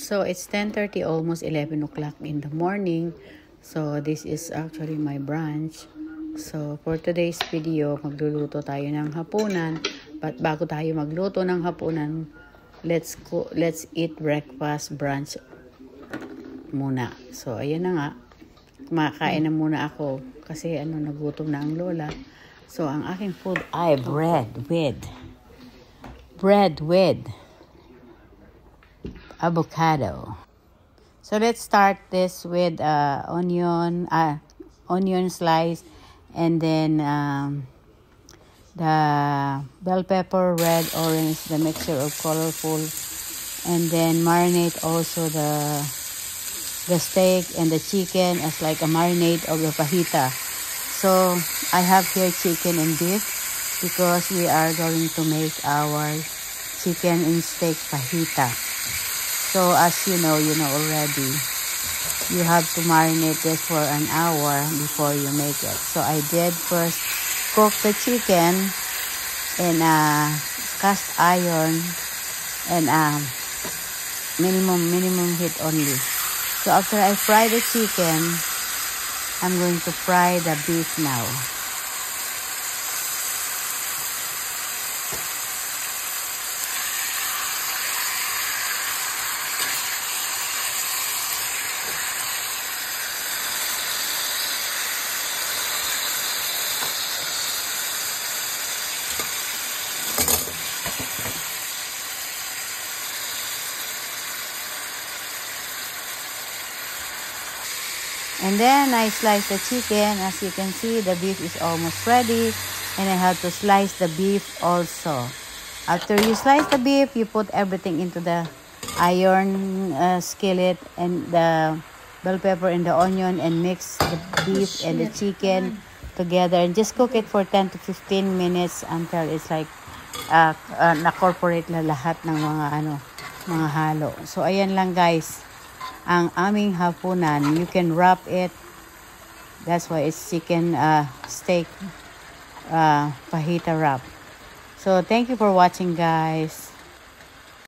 So it's 10:30, almost 11 o'clock in the morning. So this is actually my brunch. So for today's video, magluluto tayo ng hapunan. But bago tayo magluto ng hapunan, let's eat breakfast, brunch muna. So ayan na nga. Kumakain na muna ako kasi nagutom na ang lola. So ang aking food ay bread with avocado. So let's start this with onion slice, and then the bell pepper, red, orange, the mixture of colorful, and then marinate also the steak and the chicken as like a marinade of the fajita. So I have here chicken and beef because we are going to make our chicken and steak fajita. So as you know already, you have to marinate this for an hour before you make it. So I did first cook the chicken in a cast iron and minimum heat only. So after I fry the chicken, I'm going to fry the beef now. And then I slice the chicken. As you can see, the beef is almost ready. And I have to slice the beef also. After you slice the beef, you put everything into the iron skillet and the bell pepper and the onion and mix the beef and the chicken together. And just cook it for 10 to 15 minutes until it's like na-corporate na lahat ng mga halo. So ayan lang guys. Ang aming hapunan, you can wrap it. That's why it's chicken steak fajita wrap. So thank you for watching guys.